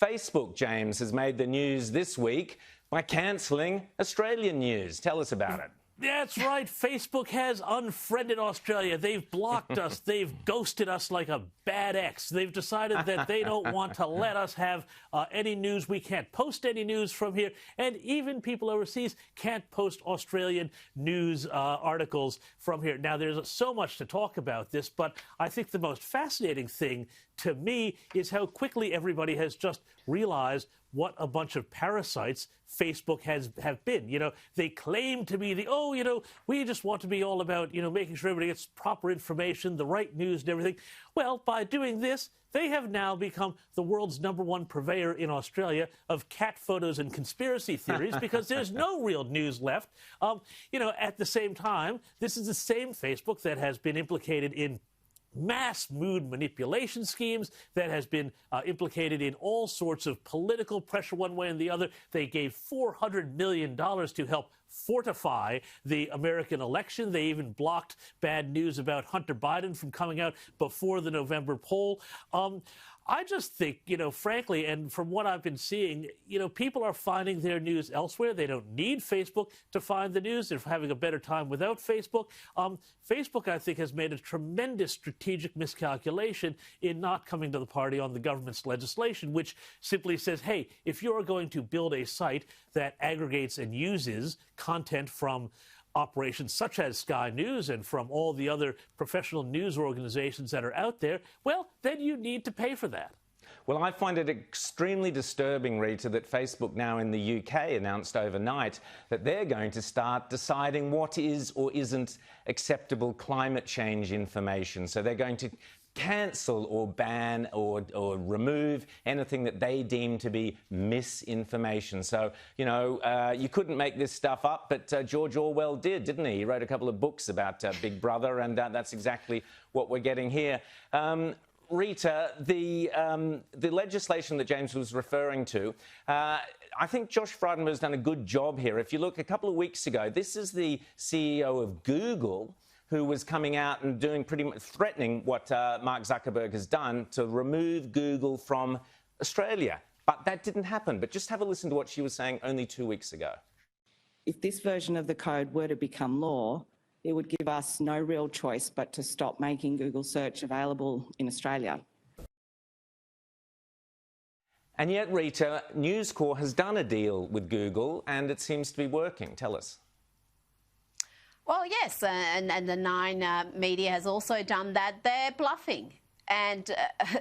Facebook, James, has made the news this week by cancelling Australian news. Tell us about it. That's right. Facebook has unfriended Australia. They've blocked us. They've ghosted us like a bad ex. They've decided that they don't want to let us have any news. We can't post any news from here. And even people overseas can't post Australian news articles from here. Now, there's so much to talk about this, but I think the most fascinating thing to me is how quickly everybody has just realized what a bunch of parasites Facebook have been. You know, they claim to be we just want to be all about, making sure everybody gets proper information, the right news and everything. Well, by doing this, they have now become the world's #1 purveyor in Australia of cat photos and conspiracy theories because there's no real news left. At the same time, this is the same Facebook that has been implicated in mass mood manipulation schemes, that has been implicated in all sorts of political pressure one way and the other. They gave $400 million to help fortify the American election. They even blocked bad news about Hunter Biden from coming out before the November poll. I just think, frankly, and from what I've been seeing, people are finding their news elsewhere. They don't need Facebook to find the news. They're having a better time without Facebook. Facebook, I think, has made a tremendous strategic miscalculation in not coming to the party on the government's legislation, which simply says, hey, if you're going to build a site that aggregates and uses content from operations such as Sky News and from all the other professional news organizations that are out there, well, then you need to pay for that. Well, I find it extremely disturbing, Rita, that Facebook now in the UK announced overnight that they're going to start deciding what is or isn't acceptable climate change information. So they're going to cancel or ban or remove anything that they deem to be misinformation. So, you couldn't make this stuff up, but George Orwell didn't he? He wrote a couple of books about Big Brother, and that's exactly what we're getting here. Rita, the legislation that James was referring to, I think Josh Frydenberg's done a good job here. If you look a couple of weeks ago, this is the CEO of Google, who was coming out and doing pretty much threatening what Mark Zuckerberg has done to remove Google from Australia. But that didn't happen. But just have a listen to what she was saying only 2 weeks ago. If this version of the code were to become law, it would give us no real choice but to stop making Google search available in Australia. And yet, Rita, News Corp has done a deal with Google and it seems to be working. Tell us. Well, yes, and the Nine media has also done that. They're bluffing, and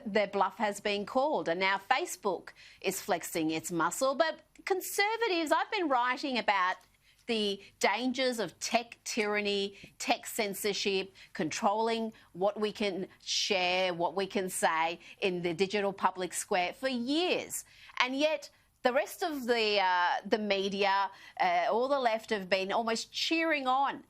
their bluff has been called. And now Facebook is flexing its muscle. But conservatives, I've been writing about the dangers of tech tyranny, tech censorship, controlling what we can share, what we can say in the digital public square for years. And yet the rest of the media, all the left, have been almost cheering on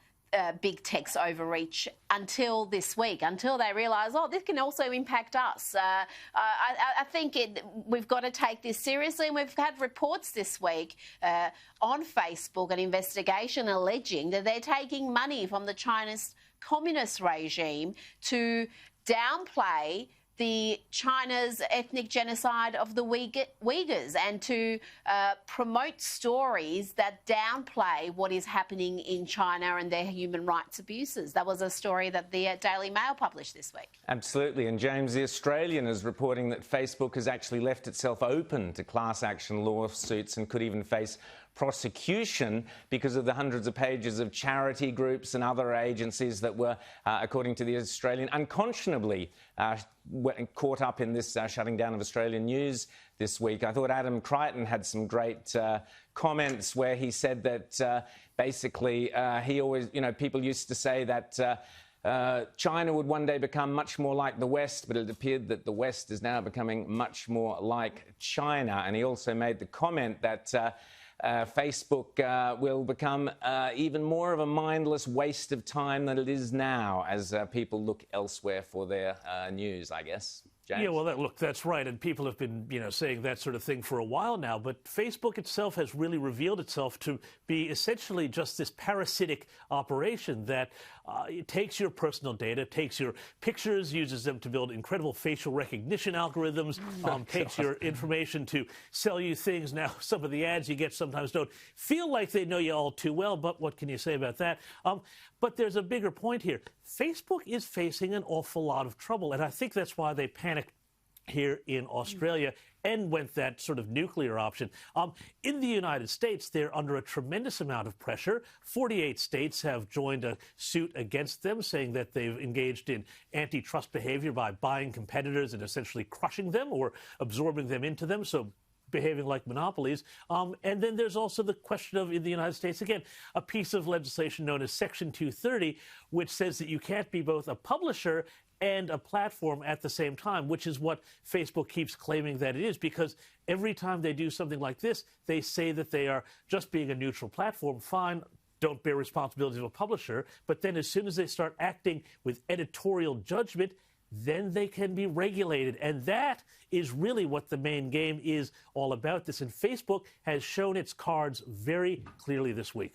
big tech's overreach until this week, until they realise, this can also impact us. I think we've got to take this seriously, and we've had reports this week on Facebook, an investigation alleging that they're taking money from the Chinese communist regime to downplay China's ethnic genocide of the Uyghurs and to promote stories that downplay what is happening in China and their human rights abuses. That was a story that the Daily Mail published this week. Absolutely. And James, the Australian is reporting that Facebook has actually left itself open to class action lawsuits and could even face prosecution because of the hundreds of pages of charity groups and other agencies that were, according to the Australian, unconscionably caught up in this shutting down of Australian news this week. I thought Adam Crichton had some great comments where he said that basically he always, people used to say that China would one day become much more like the West, but it appeared that the West is now becoming much more like China. And he also made the comment that Facebook will become even more of a mindless waste of time than it is now as people look elsewhere for their news, I guess. James? Yeah, well, look, that's right, and people have been, saying that sort of thing for a while now. But Facebook itself has really revealed itself to be essentially just this parasitic operation that it takes your personal data, takes your pictures, uses them to build incredible facial recognition algorithms, takes your information to sell you things. Now, some of the ads you get sometimes don't feel like they know you all too well, but what can you say about that? But there's a bigger point here. Facebook is facing an awful lot of trouble, and I think that's why they panicked here in Australia and went that sort of nuclear option. In the United States, they're under a tremendous amount of pressure. 48 states have joined a suit against them, saying that they've engaged in antitrust behavior by buying competitors and essentially crushing them or absorbing them into them. So behaving like monopolies. And then there's also the question of, in the United States, again, a piece of legislation known as Section 230, which says that you can't be both a publisher and a platform at the same time, which is what Facebook keeps claiming that it is, because every time they do something like this, they say that they are just being a neutral platform. Fine, don't bear responsibility of a publisher. But then as soon as they start acting with editorial judgment, then they can be regulated. And that is really what the main game is all about this. And Facebook has shown its cards very clearly this week.